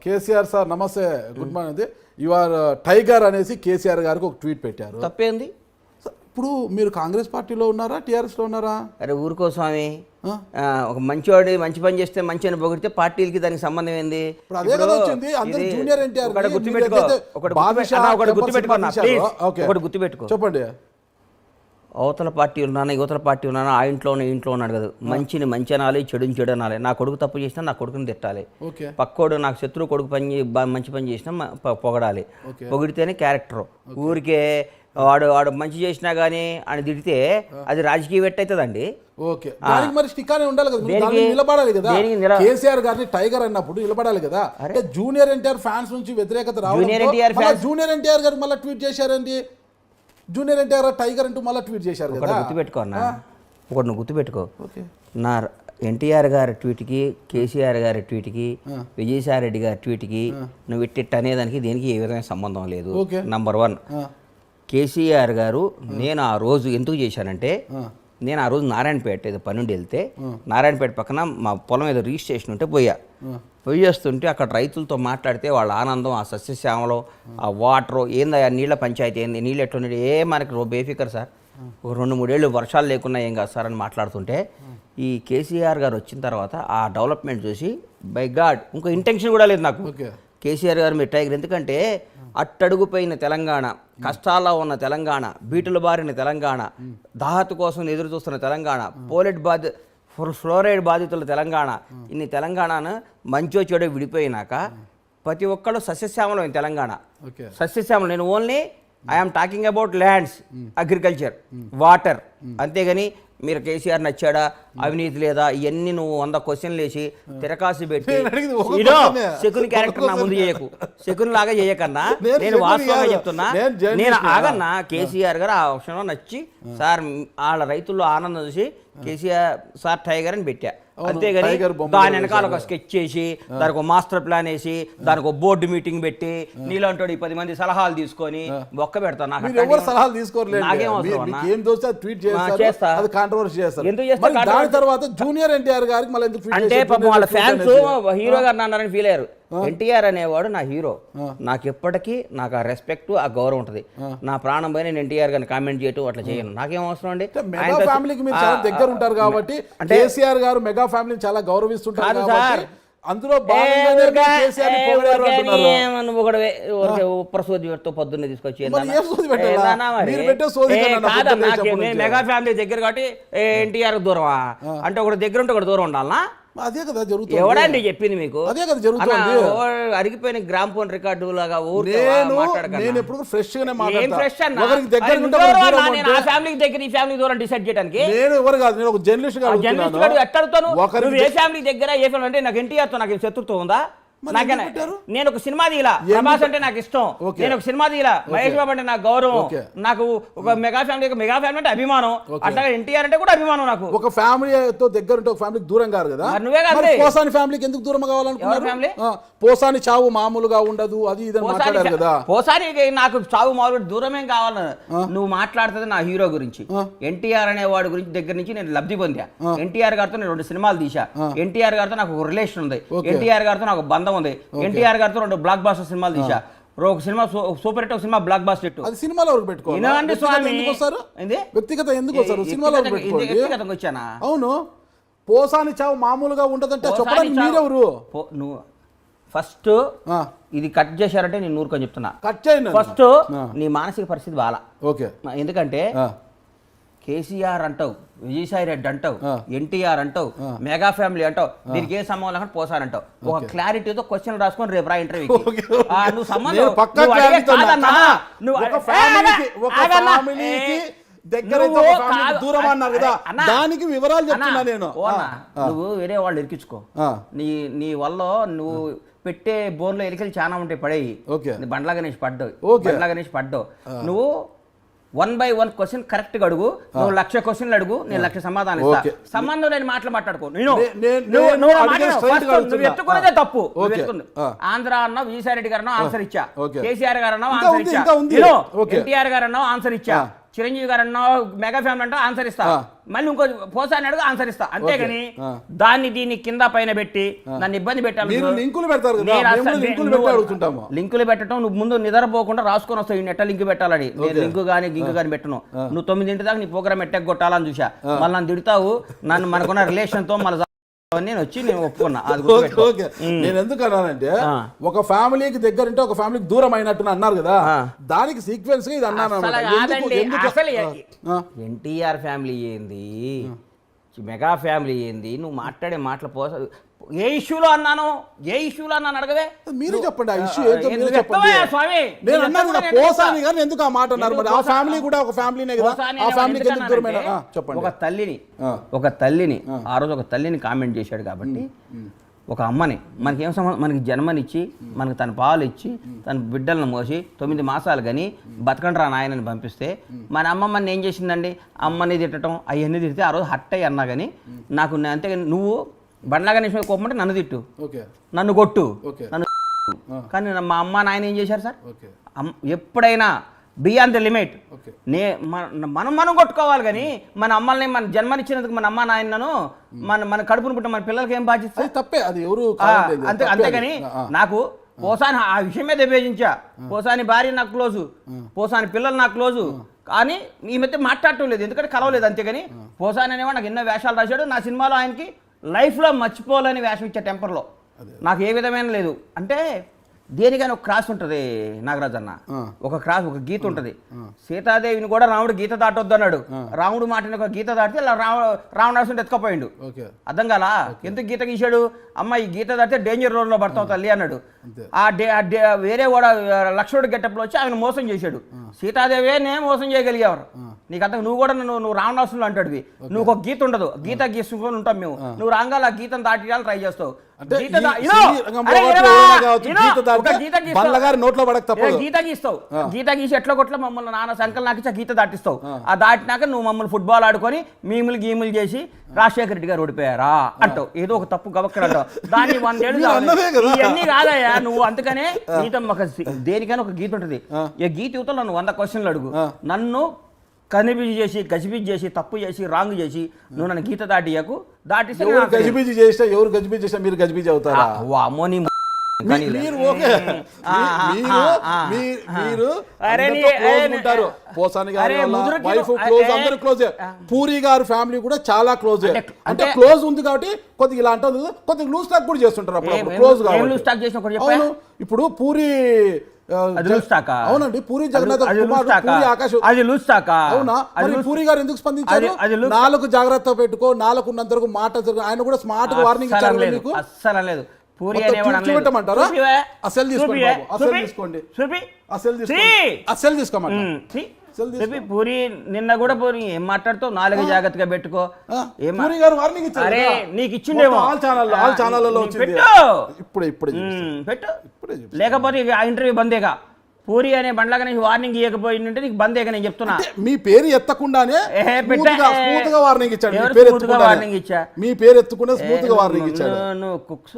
KCR sir నమస్తే, good morning. You are tiger అనేసి కేసీఆర్ గారికి ఒక ట్వీట్ పెట్టారు. తప్పేంది? ఇప్పుడు మీరు కాంగ్రెస్ పార్టీలో ఉన్నారా, టీఆర్ఎస్లో ఉన్నారా? అరే ఊరుకో స్వామి, ఒక మంచివాడు మంచి పని చేస్తే మంచి అని పొగిడితే పార్టీలకి దానికి సంబంధం ఏంది? గుర్తుపెట్టుకో, చెప్పండి. అవతల పార్టీ ఉన్నాను, యువతల పార్టీ ఉన్నాను, ఆ ఇంట్లోనే ఇంట్లో ఉన్నాడు కదా. మంచిని మంచి అనాలి, చెడుని చెడు అనాలి. నా కొడుకు తప్పు చేసినా నా కొడుకుని తిట్టాలి. పక్కోడు నాకు శత్రువు కొడుకు మంచి పని చేసినా పొగడాలి. పొగిడితేనే క్యారెక్టర్. ఊరికే వాడు మంచి చేసినా కానీ అని తిడితే అది రాజకీయ వెట్ అవుతుందండి. నిలబడాలి కదా. కేసీఆర్ గారిని టైగర్ అన్నప్పుడు నిలబడాలి కదా. జూనియర్ ఎన్టీఆర్ ఫ్యాన్స్ నుంచి వ్యతిరేకత రావాలి. జూనియర్ ఎన్టీఆర్ గారు మళ్ళీ ట్వీట్ చేశారండి. జూనియర్ ఎన్టీఆర్ టైగర్ అంటూ మళ్ళీ ట్వీట్ చేశారు కదా. గుర్తుపెట్టుకో అన్న, ఒకటి నువ్వు గుర్తుపెట్టుకో. నా ఎన్టీఆర్ గారి ట్వీట్కి, కేసీఆర్ గారి ట్వీట్కి, విజయసాయి రెడ్డి గారి ట్వీట్కి నువ్వు ఇట్టిట్ అనేదానికి దేనికి ఏ విధమైన సంబంధం లేదు. నంబర్ 1, కేసీఆర్ గారు నేను ఆ రోజు ఎందుకు చేశానంటే, నేను ఆ రోజు నారాయణపేట ఏదో పనుండి వెళ్తే నారాయణపేట పక్కన మా పొలం ఏదో రిజిస్ట్రేషన్ ఉంటే పోయేస్తుంటే అక్కడ రైతులతో మాట్లాడితే వాళ్ళ ఆనందం, ఆ సస్యశ్యామలో, ఆ వాటరు ఏందా, నీళ్ళ పంచాయతీ ఏంది, నీళ్ళు ఎట్లున్నాడు, మనకి బేఫికర్ సార్, ఒక 2-3 ఏళ్ళు వర్షాలు లేకున్నా ఏం కాదు సార్ అని మాట్లాడుతుంటే, ఈ కేసీఆర్ గారు వచ్చిన తర్వాత ఆ డెవలప్మెంట్ చూసి బై గాడ్ ఇంకో ఇంటెన్షన్ కూడా లేదు నాకు. కేసీఆర్ గారు మీరు టైగర్, ఎందుకంటే అట్టడుగుపోయిన తెలంగాణ, కష్టాల్లో ఉన్న తెలంగాణ, బీటులు బారిన తెలంగాణ, దాహతు కోసం ఎదురు చూస్తున్న తెలంగాణ, ఫ్లోరైడ్ బాధితుల తెలంగాణ, ఇన్ని తెలంగాణను మంచో చెడో విడిపోయినాక ప్రతి ఒక్కళ్ళు సస్యశ్యామలం తెలంగాణ. సస్యశ్యామలం. నేను only I'm talking about lands, agriculture, water. అంతేగాని మీరు కేసీఆర్ నచ్చాడా, అవినీతి లేదా, ఇవన్నీ నువ్వు 100 క్వశ్చన్లు వేసి తిరకాసు పెట్టి శకుని క్యారెక్టర్ నా ముందు చేయకు. శకుని లాగా చేయకన్నా నేను వాస్తవంగా చెప్తున్నా. నేను ఆగన్నా, కేసీఆర్ గారు ఆ విషయంలో నచ్చి సార్ వాళ్ళ రైతుల్లో ఆనందం చూసి కేసీఆర్ సార్ టైగర్ అని పెట్టా. అంతేగాని దాని వెనకాల ఒక స్కెచ్ చేసి, దానికి ఒక మాస్టర్ ప్లాన్ వేసి, దానికి ఒక బోర్డు మీటింగ్ పెట్టి, నీలాంటి 10 మంది సలహాలు తీసుకొని ఒక్క పెడతా. నాకు సలహాలు తీసుకోలేదు. జూనియర్ ఎన్టీఆర్ గారికి అంటే పాపం వాళ్ళ ఫ్యాన్స్ హీరో గారు అన్నారని ఫీల్ అయ్యారు. ఎన్టీఆర్ అనేవాడు నా హీరో. నాకు ఎప్పటికీ నాకు ఆ రెస్పెక్ట్, ఆ గౌరవం ఉంటుంది. నా ప్రాణం పైన నేను ఎన్టీఆర్ గారిని కామెంట్ చేయటం అట్లా చేయను. నాకేం అవసరం అండి. మెగా ఫ్యామిలీకి మీరు చాలా దగ్గర ఉంటారు కాబట్టి, కేసీఆర్ గారు మెగా ఫ్యామిలీని చాలా గౌరవిస్తుంటారు కాబట్టి అందులో ప్రసోదితో పొద్దున్నే తీసుకొచ్చి మెగా ఫ్యామిలీ దగ్గర కాబట్టి ఎన్టీఆర్ దూరమా అంటే ఒకటి దగ్గర ఉంటే ఒకటి దూరం ఉండాలనా? అదే కదా జరుగుతుంది. ఎవడండి చెప్పింది మీకు? అదే కదా జరుగుతుంది. అరిగిపోయిన గ్రామ్ ఫోన్ రికార్డు లాగా నేను ఎప్పుడు ఫ్రెష్ గానే ఫ్యామిలీకి దగ్గర ఈ ఫ్యామిలీ దూరం డిసైడ్ చేయడానికి నేను ఎవరు కాదు, నేను ఒక జర్నలిస్ట్ గా ఎట్టడుతాను. ఏ ఫ్యామిలీ దగ్గర ఏ ఫ్యామిలీ అంటే నాకు ఎన్టీఆర్ తో నాకు శత్రుత్వం ఉందా? నేను ఒక సినిమా తీయలా, ప్రభాస్ అంటే నాకు ఇష్టం, నేను ఒక సినిమా తీయలా, మహేష్ బాబు అంటే నాకు గౌరవం, నాకు ఒక మెగా ఫ్యామిలీ అంటే అభిమానం, అట్లాగే ఎన్టీఆర్ అంటే కూడా అభిమానం. నాకు ఒక ఫ్యామిలీతో దగ్గర ఉంటే ఒక ఫ్యామిలీకి దూరం కాదు కదా. నువ్వే కాదు, పోసాని ఫ్యామిలీకి ఎందుకు దూరం కావాలనుకున్నారు? పోసాని చావు మామూలుగా ఉండదు, అది ఇది మాట్లాడారు కదా. పోసానికి నాకు చావు మామూలు దూరమేం కావాలని నువ్వు మాట్లాడుతుంది నా హీరో గురించి. ఎన్టీఆర్ అనే వాడి గురించి దగ్గర నుంచి నేను లబ్ధి పొందా. ఎన్టీఆర్ గారితో నేను 2 సినిమాలు తీసా. ఎన్టీఆర్ గారితో నాకు ఒక రిలేషన్ ఉంది. ఎన్టీఆర్ గారితో నాకు బంధం ఉంది. ఎన్టీఆర్ గారితో 2 బ్లాక్ బాస్టర్ సినిమాలు తీసా. ఒక సినిమా సూపర్ హిట్, ఒక సినిమా బ్లాక్ బాస్టర్ హిట్. అది సినిమాలో పెట్టుకోవాలి. వ్యక్తిగత ఎందుకు వస్తారు? సినిమాలో వ్యక్తిగతంగా వచ్చానా? అవును. పోసాని చావు మామూలుగా ఉండదంటే చెప్పడానికి మీరెవరు? నువ్వు ఫస్ట్ ఇది కట్ చేశారంటే నేను నూరుకొని చెప్తున్నా. కట్ చేయండి. ఫస్ట్ నీ మానసిక పరిస్థితి బాలా. ఓకే. ఎందుకంటే కేసీఆర్ అంటావు, విజయసాయి రెడ్డి అంటావు, ఎన్టీఆర్ అంటావు, మెగా ఫ్యామిలీ అంటావు, దీనికి ఏ సంబంధం లేకుండా పోసారంటావు. ఒక క్లారిటీతో క్వశ్చన్ రాసుకొని రేపు రా ఇంటర్వ్యూకి. నువ్వు సంబంధం దూరం అన్నారు కదా, దానికి వివరాలు చెప్తున్నా నేను. నువ్వు వేరే వాళ్ళు ఇరికించుకో. నీ వల్ల నువ్వు పెట్టే బోన్లో ఎలికలు చాలా ఉంటాయి, పడేయి. బండ్లా గణేష్ పడ్డావు. నువ్వు 1 by 1 క్వశ్చన్ కరెక్ట్ గా అడుగు. నువ్వు 1,00,000 క్వశ్చన్లు అడుగు, నేను 1,00,000 సమాధానం ఇస్తా. సంబంధం లేని మాటలు మాట్లాడుకో. నువ్వు ఎత్తుకునేదే తప్పు. ఆంధ్ర అన్నావు, విజయసాయి రెడ్డి గారు అన్నావు, ఆన్సర్ ఇచ్చా. కేసీఆర్ గారు అన్నావు, ఆన్సర్ ఇచ్చా. ఎన్టీఆర్ గారు అన్నావు, ఆన్సర్ ఇచ్చా. చిరంజీవి గారు అన్నావు, మెగా ఫ్యామిలీ అంటావు, ఆన్సర్ ఇస్తా. మళ్ళీ ఇంకో పోసాని అడుగు ఆన్సర్ ఇస్తా అంతేగాని దాన్ని దీన్ని కింద పైన పెట్టి నన్ను ఇబ్బంది పెట్టాలి. లింకులు పెడతారు కదా, మేము లింకులు పెట్టి అడుగుతుంటాము. లింకులు పెట్టడం నువ్వు ముందు నిద్రపోకుండా రాసుకొని వస్తావు ఈ నెట్ట లింక్ పెట్టాలని. నేను లింకు కానీ గింకు కానీ పెట్టను. నువ్వు 9 దాకా నీ ప్రోగ్రామ్ ఎట్టెక్ కొట్టాలని చూసా. మళ్ళీ నన్ను తిడతావు, నన్ను మనకున్న రిలేషన్ తో మళ్ళీ నేను వచ్చి నేను ఒప్పుకున్నా. నేను ఎందుకు అన్నానంటే ఒక ఫ్యామిలీకి దగ్గర ఉంటే ఒక ఫ్యామిలీకి దూరం అయినట్టు అన్నారు కదా, దానికి సీక్వెన్స్ గా ఇది అన్నాను. ఎన్టీఆర్ ఫ్యామిలీ ఏంది, మెగా ఫ్యామిలీ ఏంది, నువ్వు మాట్లాడే మాటలు ఏ ఇష్యూలో అన్నాను, ఏ ఇష్యూలో అన్నాను అడగవే. మీరు చెప్పండి ఆ ఇష్యూ ఏంటో మీరు చెప్పండి. నేను అన్నాను కదా పోసాని గారు ఎందుకు ఆ మాట అన్నారు, మరి ఆ ఫ్యామిలీ కూడా ఒక ఫ్యామిలీనే కదా, ఆ ఫ్యామిలీకి ఎందుకు దూరమైన చెప్పండి. ఒక తల్లిని ఆ రోజు ఒక తల్లిని కామెంట్ చేశాడు కాబట్టి ఒక అమ్మని మనకేం మనకి జన్మనిచ్చి మనకి తన పాలు ఇచ్చి తన బిడ్డలను మోసి 9 మాసాలు కానీ బతకండ్రా నాయనని పంపిస్తే మన అమ్మమ్మని ఏం చేసిందండి, అమ్మని తిట్టడం అవన్నీ తిడితే ఆ రోజు హట్ అయ్యి అన్నా కానీ నాకు అంతేగాని నువ్వు బండ్లాగా నిమిషం కోపమంటే నన్ను తిట్టు, నన్ను కొట్టు, నన్ను కానీ మా అమ్మ నాయన ఏం చేశారు సార్, ఎప్పుడైనా బియాండ్ ద లిమిట్ మనం కొట్టుకోవాలి కానీ మన అమ్మల్ని మన జన్మనిచ్చినందుకు మన అమ్మ నాయనను మన కడుపును పుట్టిన మన పిల్లలకి ఏం బాధ్యత, తప్పే అది ఎవరు అంతేగాని నాకు పోసాని ఆ విషయమే విభేజించా. పోసాని భార్య నాకు క్లోజు, పోసాని పిల్లలు నాకు క్లోజు, కానీ ఈ మధ్య మాట్లాడటం లేదు ఎందుకంటే కలవలేదు. అంతేగాని పోసాని అనేవాడు నాకు ఎన్నో వేషాలు రాశాడు. నా సినిమాలో ఆయనకి లైఫ్లో మర్చిపోలేని వేషం ఇచ్చే టెంపర్లో నాకు ఏ విధమైన లేదు. అంటే దేనికైనా ఒక క్రాస్ ఉంటుంది నాగరాజ్ అన్న, ఒక క్రాస్ ఒక గీత ఉంటుంది. సీతాదేవిని కూడా రాముడు గీత దాటొద్దు అన్నాడు. రాముడు మాటని ఒక గీత దాటితే రావణాసుని ఎత్తుకపోయిండు. అర్థం కాలా ఎందుకు గీత గీశాడు, అమ్మ ఈ గీత దాటితే డేంజర్ రోడ్లో పడతావు తల్లి అన్నాడు. వేరే కూడా లక్ష్మణుడు గెటప్లో వచ్చి ఆయన మోసం చేశాడు. సీతాదేవే నేను మోసం చేయగలిగేవారు. నీకు అంత నువ్వు కూడా నువ్వు రావణాసులు అంటాడు. నువ్వు ఒక గీత ఉండదు, గీత గీసుకొని ఉంటాం మేము. నువ్వు రాగాలి ఆ గీతను దాటియాలని ట్రై చేస్తావు. గీత గీస్తావు, గీత గీసి ఎట్లా కొట్ల మమ్మల్ని నాన్న సంకల్ నాకు గీత దాటిస్తావు. ఆ దాటినాక నువ్వు మమ్మల్ని ఫుట్బాల్ ఆడుకొని గీములు చేసి రాజశేఖర రెడ్డి గారు ఓడిపోయారా అంటావు. ఏదో ఒక తప్పు గబక్కర అంటావు. దాన్ని 100 ఏళ్ళు ఇవన్నీ కాదయ్యా నువ్వు. అందుకనే గీత దేనికైనా ఒక గీత ఉంటుంది. ఈ గీత యువతలో నన్ను 100 క్వశ్చన్లు అడుగు. నన్ను కనిపిజి చేసి గజిబిజి చేసి తప్పు చేసి రాంగ్ చేసి నువ్వు నన్ను గీత దాటియకు దాటిస్తే గజిబిజి చేసినా ఎవరు గజిబిజి చేసినా మీరు గజిబిజి అవుతారా? అమ్మోని పూరి గారు ఫ్యామిలీ కూడా చాలా క్లోజ్. అంటే క్లోజ్ ఉంది కాబట్టి కొద్దిగా ఇలా అంటే కొద్దిగా లూజ్ టాక్ కూడా చేస్తుంటారు అప్పుడు క్లోజ్ గా. ఇప్పుడు పూరి అవునండి, పూరి జగన్నాథ్ పూరి ఆకాశ్ అవునా, పూరి గారు ఎందుకు స్పందించారు? 4 జాగ్రత్త పెట్టుకో, 4 ఉన్నంత వరకు మాట ఆయన కూడా స్మార్ట్ గా వార్నింగ్ ఇచ్చారు మీకు. అస్సలు లేదు పూరి చూపెట్టమంటారా? అసలు తీసుకోండి, అసలు తీసుకోండి, అసలు తీసుకోమంటారు. పూరి నిన్న కూడా పూరి ఏం మాట్లాడుతావు 4 జాగ్రత్తగా పెట్టుకో. అరే నీకు ఇచ్చిండేమో ఇప్పుడు పెట్టు, లేకపోతే ఆ ఇంటర్వ్యూ బందేగా. పూరి అనే బండ్లాగా వార్నింగ్ ఇవ్వకపోయిందంటే నీకు బందేగా నేను చెప్తున్నా. మీ పేరు ఎత్తకుండానే స్మూత్ గా వార్నింగ్ ఇచ్చాడు. వార్నింగ్ ఇచ్చా, మీ పేరు ఎత్తకుండా స్మూత్ గా వార్నింగ్ ఇచ్చాడు. నువ్వు కుక్స్